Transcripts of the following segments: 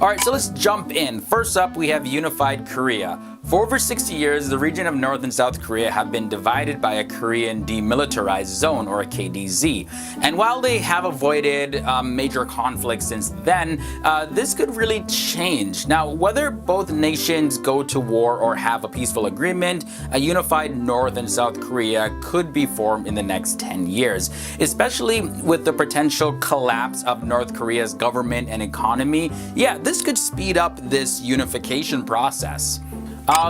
Alright, so let's jump in. First up, we have unified Korea. For over 60 years, the region of North and South Korea have been divided by a Korean Demilitarized Zone, or a KDZ. And while they have avoided major conflicts since then, this could really change. Now, whether both nations go to war or have a peaceful agreement, a unified North and South Korea could be formed in the next 10 years, especially with the potential collapse of North Korea's government and economy. Yeah, this could speed up this unification process.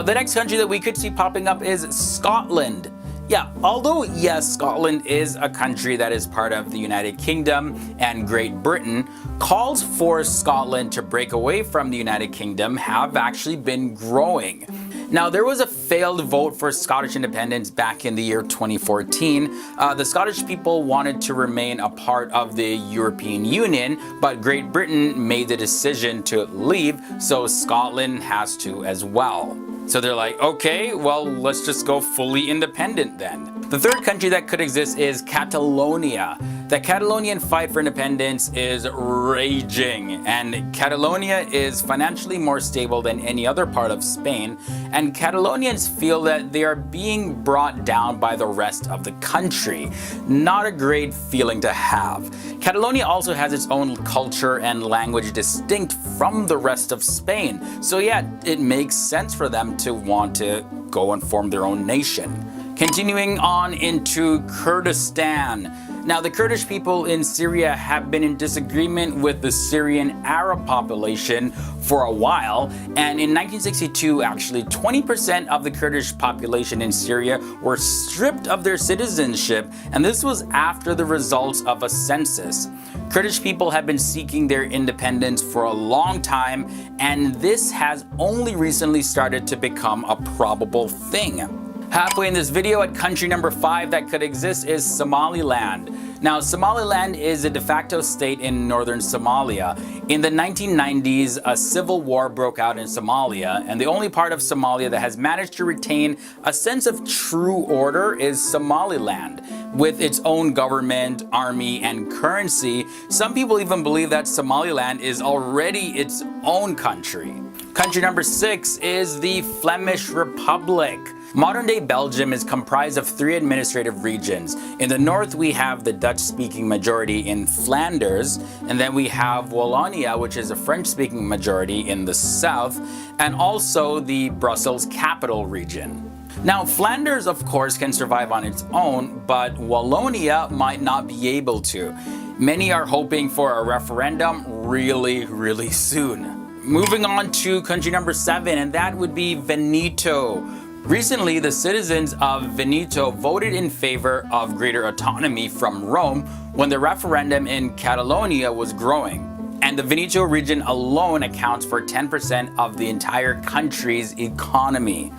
The next country that we could see popping up is Scotland. Yeah, although yes, Scotland is a country that is part of the United Kingdom and Great Britain, calls for Scotland to break away from the United Kingdom have actually been growing. Now, there was a failed vote for Scottish independence back in the year 2014. The Scottish people wanted to remain a part of the European Union, but Great Britain made the decision to leave, so Scotland has to as well. So they're like, okay, well, let's just go fully independent then. The third country that could exist is Catalonia. The Catalonian fight for independence is raging, and Catalonia is financially more stable than any other part of Spain, and Catalonians feel that they are being brought down by the rest of the country. Not a great feeling to have. Catalonia also has its own culture and language distinct from the rest of Spain, so yeah, it makes sense for them to want to go and form their own nation. Continuing on into Kurdistan. Now, the Kurdish people in Syria have been in disagreement with the Syrian Arab population for a while, and in 1962, actually, 20% of the Kurdish population in Syria were stripped of their citizenship, and this was after the results of a census. Kurdish people have been seeking their independence for a long time, and this has only recently started to become a probable thing. Halfway in this video, at country number 5 that could exist is Somaliland. Now, Somaliland is a de facto state in northern Somalia. In the 1990s, a civil war broke out in Somalia, and the only part of Somalia that has managed to retain a sense of true order is Somaliland. With its own government, army, and currency, some people even believe that Somaliland is already its own country. Country number 6 is the Flemish Republic. Modern-day Belgium is comprised of 3 administrative regions. In the north, we have the Dutch-speaking majority in Flanders, and then we have Wallonia, which is a French-speaking majority in the south, and also the Brussels capital region. Now, Flanders, of course, can survive on its own, but Wallonia might not be able to. Many are hoping for a referendum really soon. Moving on to country number 7, and that would be Veneto. Recently, the citizens of Veneto voted in favor of greater autonomy from Rome when the referendum in Catalonia was growing. And the Veneto region alone accounts for 10% of the entire country's economy.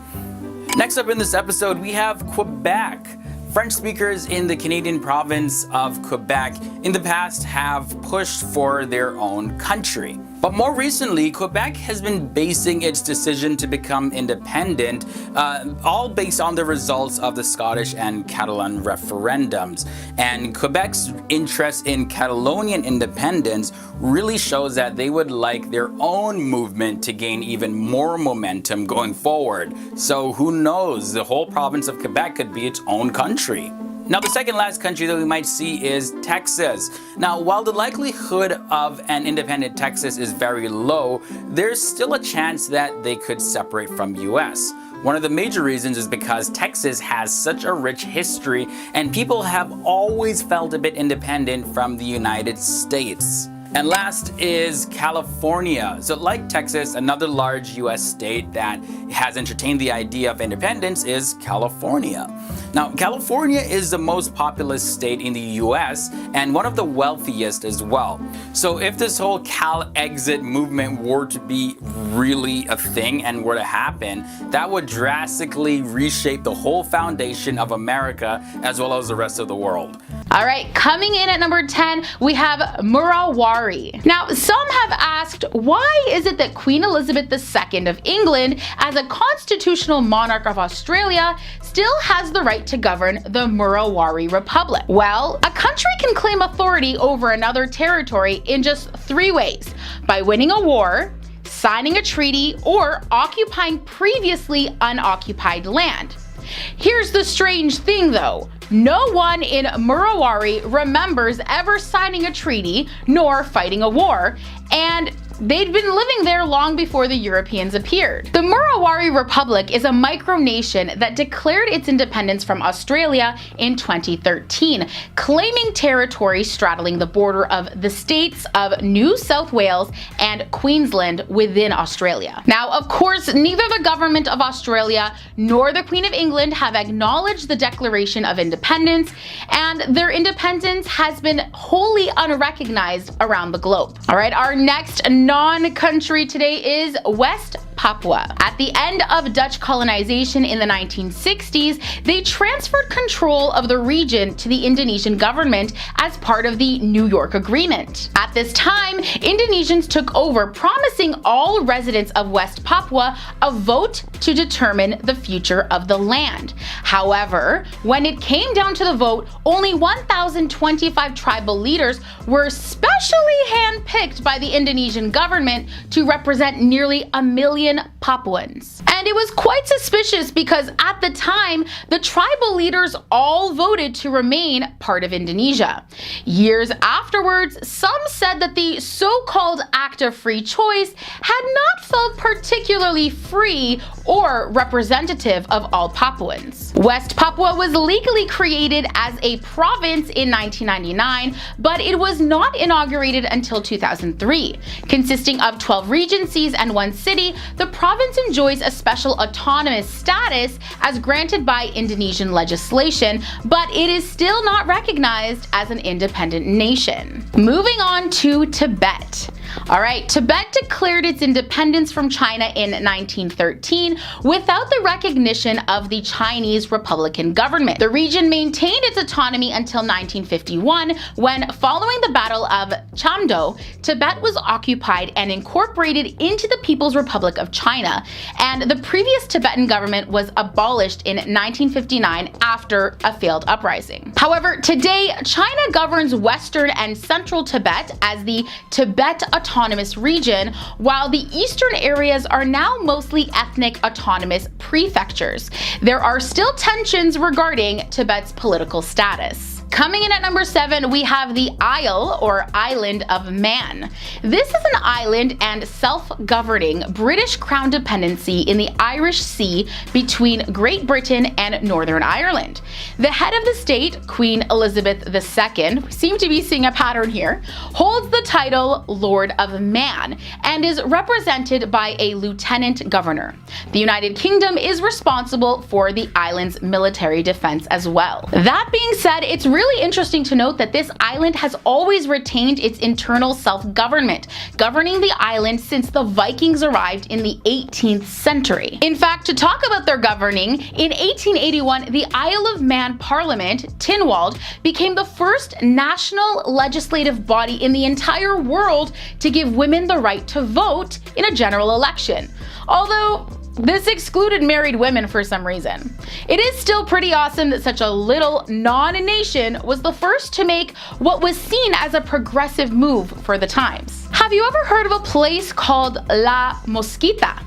Next up in this episode, we have Quebec. French speakers in the Canadian province of Quebec in the past have pushed for their own country. But more recently, Quebec has been basing its decision to become independent, all based on the results of the Scottish and Catalan referendums. And Quebec's interest in Catalonian independence really shows that they would like their own movement to gain even more momentum going forward. So who knows, the whole province of Quebec could be its own country. Now, the second last country that we might see is Texas. Now, while the likelihood of an independent Texas is very low, there's still a chance that they could separate from US. One of the major reasons is because Texas has such a rich history, and people have always felt a bit independent from the United States. And last is California. So like Texas, another large US state that has entertained the idea of independence is California. Now, California is the most populous state in the US and one of the wealthiest as well. So if this whole Cal-exit movement were to be really a thing and were to happen, that would drastically reshape the whole foundation of America as well as the rest of the world. All right, coming in at number 10, we have Murawari. Now, some have asked, why is it that Queen Elizabeth II of England, as a constitutional monarch of Australia, still has the right to govern the Murawari Republic? Well, a country can claim authority over another territory in just 3 ways: by winning a war, signing a treaty, or occupying previously unoccupied land. Here's the strange thing though. No one in Murawari remembers ever signing a treaty nor fighting a war, and they'd been living there long before the Europeans appeared. The Murawari Republic is a micronation that declared its independence from Australia in 2013, claiming territory straddling the border of the states of New South Wales and Queensland within Australia. Now, of course, neither the government of Australia nor the Queen of England have acknowledged the Declaration of Independence, and their independence has been wholly unrecognized around the globe. All right, our next non-country today is West Papua. At the end of Dutch colonization in the 1960s, they transferred control of the region to the Indonesian government as part of the New York Agreement. At this time, Indonesians took over, promising all residents of West Papua a vote to determine the future of the land. However, when it came down to the vote, only 1,025 tribal leaders were specially handpicked by the Indonesian government to represent nearly 1 million Papuans. And it was quite suspicious because at the time, the tribal leaders all voted to remain part of Indonesia. Years afterwards, some said that the so-called act of free choice had not felt particularly free or representative of all Papuans. West Papua was legally created as a province in 1999, but it was not inaugurated until 2003. Consisting of 12 regencies and 1 city, the province enjoys a special autonomous status as granted by Indonesian legislation, but it is still not recognized as an independent nation. Moving on to Tibet. Alright, Tibet declared its independence from China in 1913 without the recognition of the Chinese Republican government. The region maintained its autonomy until 1951, when, following the Battle of Chamdo, Tibet was occupied and incorporated into the People's Republic of China, and the previous Tibetan government was abolished in 1959 after a failed uprising. However, today, China governs western and central Tibet as the Tibet Autonomous Region, while the eastern areas are now mostly ethnic autonomous prefectures. There are still tensions regarding Tibet's political status. Coming in at number 7, we have the Isle or Island of Man. This is an island and self-governing British Crown dependency in the Irish Sea between Great Britain and Northern Ireland. The head of the state, Queen Elizabeth II, we seem to be seeing a pattern here, holds the title Lord of Man and is represented by a lieutenant governor. The United Kingdom is responsible for the island's military defense as well. That being said, it's really interesting to note that this island has always retained its internal self-government, governing the island since the Vikings arrived in the 18th century. In fact, to talk about their governing, in 1881, the Isle of Man Parliament, Tynwald, became the first national legislative body in the entire world to give women the right to vote in a general election. Although this excluded married women for some reason. It is still pretty awesome that such a little non-nation was the first to make what was seen as a progressive move for the times. Have you ever heard of a place called La Mosquita?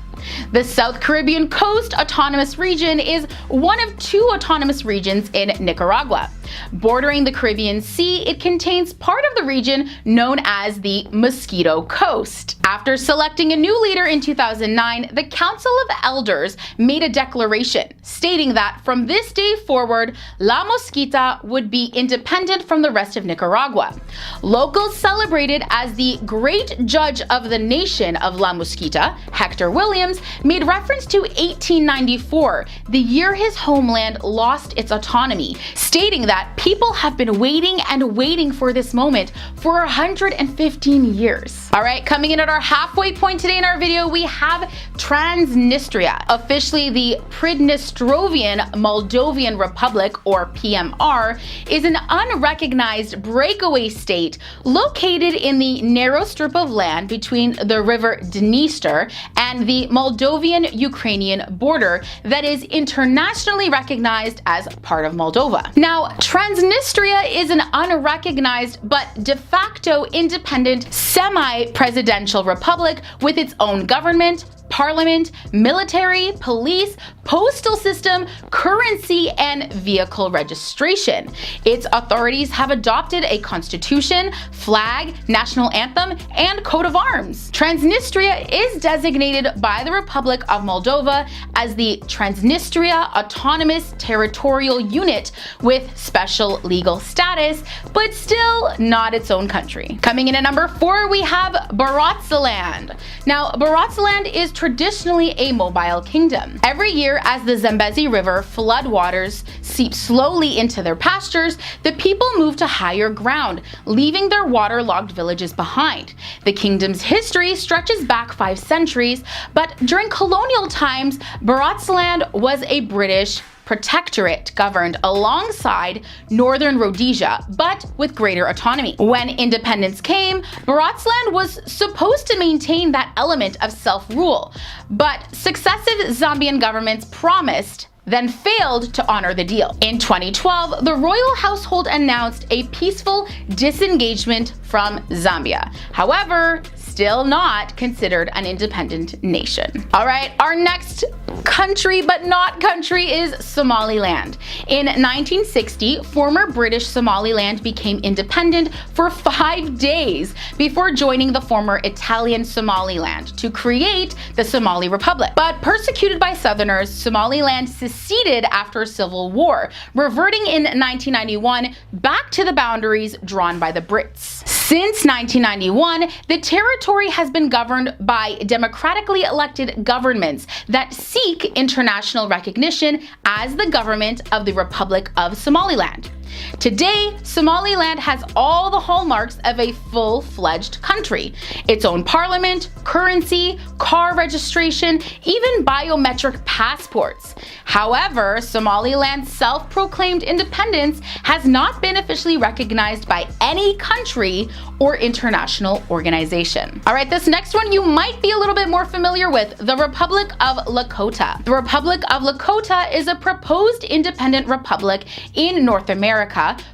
The South Caribbean Coast Autonomous Region is one of 2 autonomous regions in Nicaragua. Bordering the Caribbean Sea, it contains part of the region known as the Mosquito Coast. After selecting a new leader in 2009, the Council of Elders made a declaration stating that from this day forward, La Mosquita would be independent from the rest of Nicaragua. Locals celebrated as the great judge of the nation of La Mosquita, Hector Williams, made reference to 1894, the year his homeland lost its autonomy, stating that people have been waiting and waiting for this moment for 115 years. Alright, coming in at our halfway point today in our video, we have Transnistria, officially the Pridnestrovian Moldovan Republic, or PMR, is an unrecognized breakaway state located in the narrow strip of land between the river Dniester and the Moldovan-Ukrainian border that is internationally recognized as part of Moldova. Now, Transnistria is an unrecognized but de facto independent semi-presidential republic with its own government, parliament, military, police, postal system, currency, and vehicle registration. Its authorities have adopted a constitution, flag, national anthem, and coat of arms. Transnistria is designated by the Republic of Moldova as the Transnistria Autonomous Territorial Unit with special legal status, but still not its own country. Coming in at number 4, we have Barotseland. Now, Barotseland is traditionally a mobile kingdom. Every year, as the Zambezi River floodwaters seep slowly into their pastures, the people move to higher ground, leaving their waterlogged villages behind. The kingdom's history stretches back 5 centuries, but during colonial times, Barotseland was a British protectorate governed alongside Northern Rhodesia, but with greater autonomy. When independence came, Barotseland was supposed to maintain that element of self-rule, but successive Zambian governments promised then failed to honor the deal. In 2012, the royal household announced a peaceful disengagement from Zambia. However, still not considered an independent nation. All right, our next country, but not country, is Somaliland. In 1960, former British Somaliland became independent for 5 days before joining the former Italian Somaliland to create the Somali Republic. But persecuted by Southerners, Somaliland seceded after a civil war, reverting in 1991 back to the boundaries drawn by the Brits. Since 1991, the territory has been governed by democratically elected governments that seek international recognition as the government of the Republic of Somaliland. Today, Somaliland has all the hallmarks of a full-fledged country. Its own parliament, currency, car registration, even biometric passports. However, Somaliland's self-proclaimed independence has not been officially recognized by any country or international organization. All right, this next one you might be a little bit more familiar with, the Republic of Lakota. The Republic of Lakota is a proposed independent republic in North America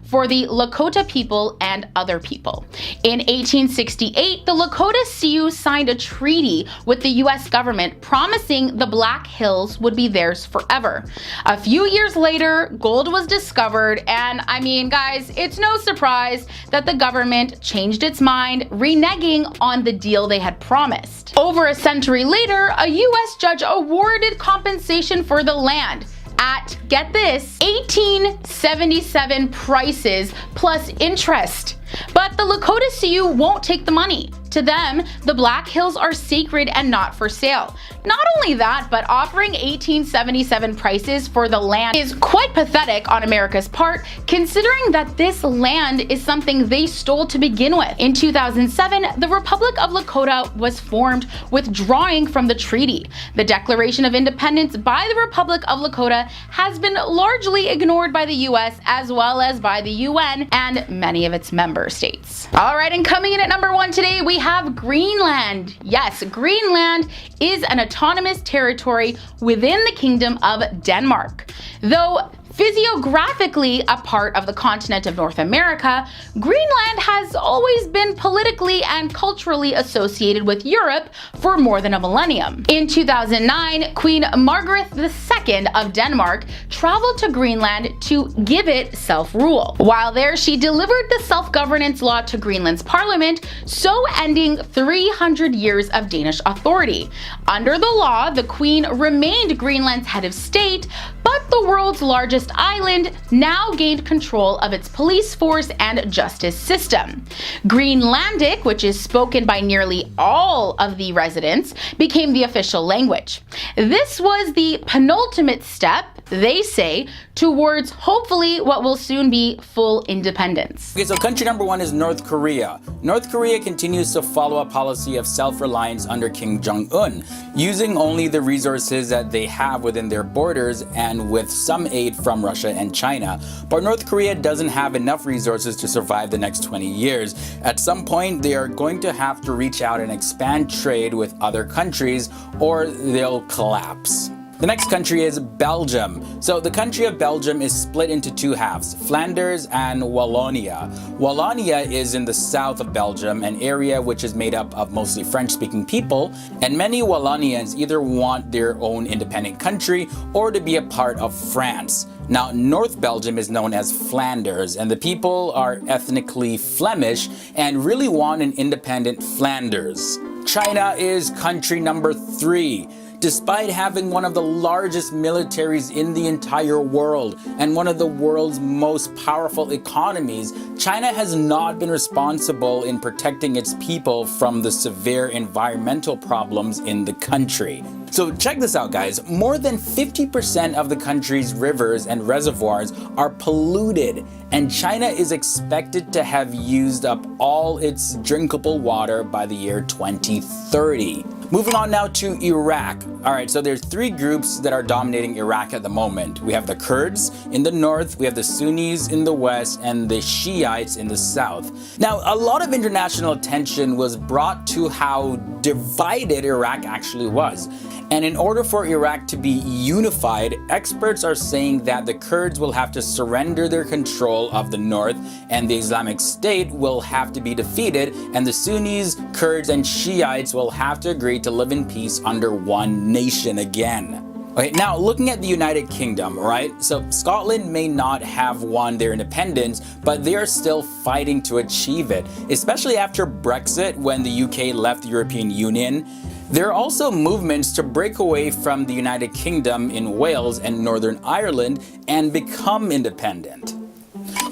for the Lakota people and other people. In 1868, the Lakota Sioux signed a treaty with the US government promising the Black Hills would be theirs forever. A few years later, gold was discovered, and I mean, guys, it's no surprise that the government changed its mind, reneging on the deal they had promised. Over a century later, a US judge awarded compensation for the land at, get this, 1877 prices plus interest. But the Lakota Sioux won't take the money. To them, the Black Hills are sacred and not for sale. Not only that, but offering 1877 prices for the land is quite pathetic on America's part, considering that this land is something they stole to begin with. In 2007, the Republic of Lakota was formed, withdrawing from the treaty. The Declaration of Independence by the Republic of Lakota has been largely ignored by the US as well as by the UN and many of its member states. All right, and coming in at number 1 today, we have Greenland. Yes, Greenland is an autonomous territory within the Kingdom of Denmark. Though physiographically a part of the continent of North America, Greenland has always been politically and culturally associated with Europe for more than a millennium. In 2009, Queen Margaret II of Denmark traveled to Greenland to give it self-rule. While there, she delivered the self-governance law to Greenland's parliament, so ending 300 years of Danish authority. Under the law, the Queen remained Greenland's head of state, but the world's largest island now gained control of its police force and justice system. Greenlandic, which is spoken by nearly all of the residents, became the official language. This was the penultimate step, they say, towards hopefully what will soon be full independence. Okay, so country number 1 is North Korea. North Korea continues to follow a policy of self-reliance under Kim Jong-un, using only the resources that they have within their borders and with some aid from Russia and China. But North Korea doesn't have enough resources to survive the next 20 years. At some point, they are going to have to reach out and expand trade with other countries, or they'll collapse. The next country is Belgium. So the country of Belgium is split into two halves, Flanders and Wallonia. Wallonia is in the south of Belgium, an area which is made up of mostly French-speaking people, and many Wallonians either want their own independent country or to be a part of France. Now, North Belgium is known as Flanders, and the people are ethnically Flemish and really want an independent Flanders. China is country number 3. Despite having one of the largest militaries in the entire world and one of the world's most powerful economies, China has not been responsible in protecting its people from the severe environmental problems in the country. So check this out, guys. More than 50% of the country's rivers and reservoirs are polluted, and China is expected to have used up all its drinkable water by the year 2030. Moving on now to Iraq. Alright, so there's 3 groups that are dominating Iraq at the moment. We have the Kurds in the north, we have the Sunnis in the west, and the Shiites in the south. Now, a lot of international attention was brought to how divided Iraq actually was. And in order for Iraq to be unified, experts are saying that the Kurds will have to surrender their control of the north, and the Islamic State will have to be defeated, and the Sunnis, Kurds, and Shiites will have to agree to live in peace under one nation again. Okay, now looking at the United Kingdom, right? So Scotland may not have won their independence, but they are still fighting to achieve it, especially after Brexit when the UK left the European Union. There are also movements to break away from the United Kingdom in Wales and Northern Ireland and become independent.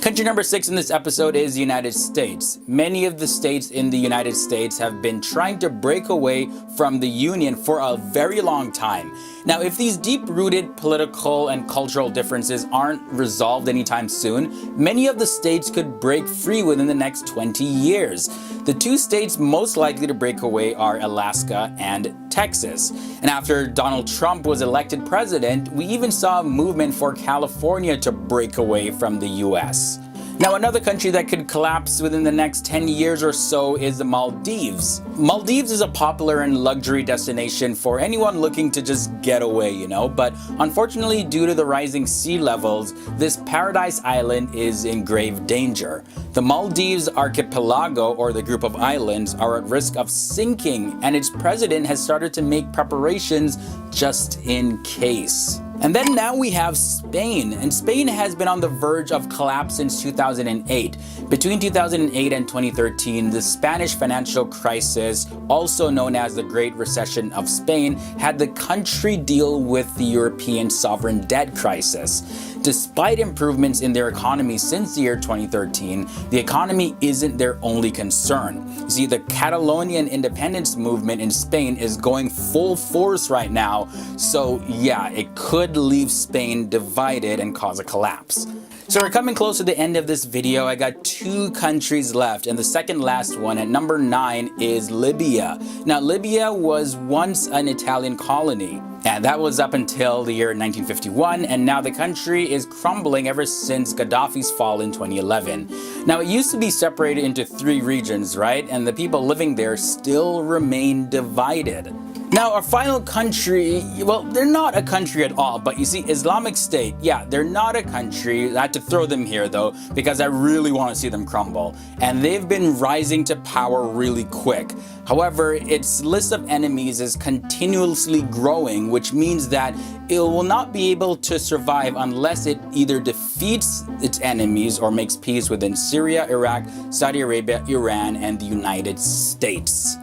Country number 6 in this episode is the United States. Many of the states in the United States have been trying to break away from the Union for a very long time. Now, if these deep-rooted political and cultural differences aren't resolved anytime soon, many of the states could break free within the next 20 years. The 2 states most likely to break away are Alaska and Texas. And after Donald Trump was elected president, we even saw a movement for California to break away from the US. Now, another country that could collapse within the next 10 years or so is the Maldives. Maldives is a popular and luxury destination for anyone looking to just get away, you know, but unfortunately, due to the rising sea levels, this paradise island is in grave danger. The Maldives archipelago, or the group of islands, are at risk of sinking, and its president has started to make preparations just in case. And then now we have Spain, and Spain has been on the verge of collapse since 2008. Between 2008 and 2013, the Spanish financial crisis, also known as the Great Recession of Spain, had the country deal with the European sovereign debt crisis. Despite improvements in their economy since the year 2013, the economy isn't their only concern. You see, the Catalonian independence movement in Spain is going full force right now, so yeah, it could leave Spain divided and cause a collapse. So we're coming close to the end of this video. I got 2 countries left, and the second last one at number 9 is Libya. Now, Libya was once an Italian colony, and that was up until the year 1951, and now the country is crumbling ever since Gaddafi's fall in 2011. Now, it used to be separated into 3 regions, right? And the people living there still remain divided. Now, our final country, well, they're not a country at all, but you see, Islamic State, yeah, they're not a country. I had to throw them here, though, because I really want to see them crumble. And they've been rising to power really quick. However, its list of enemies is continuously growing, which means that it will not be able to survive unless it either defeats its enemies or makes peace within Syria, Iraq, Saudi Arabia, Iran, and the United States.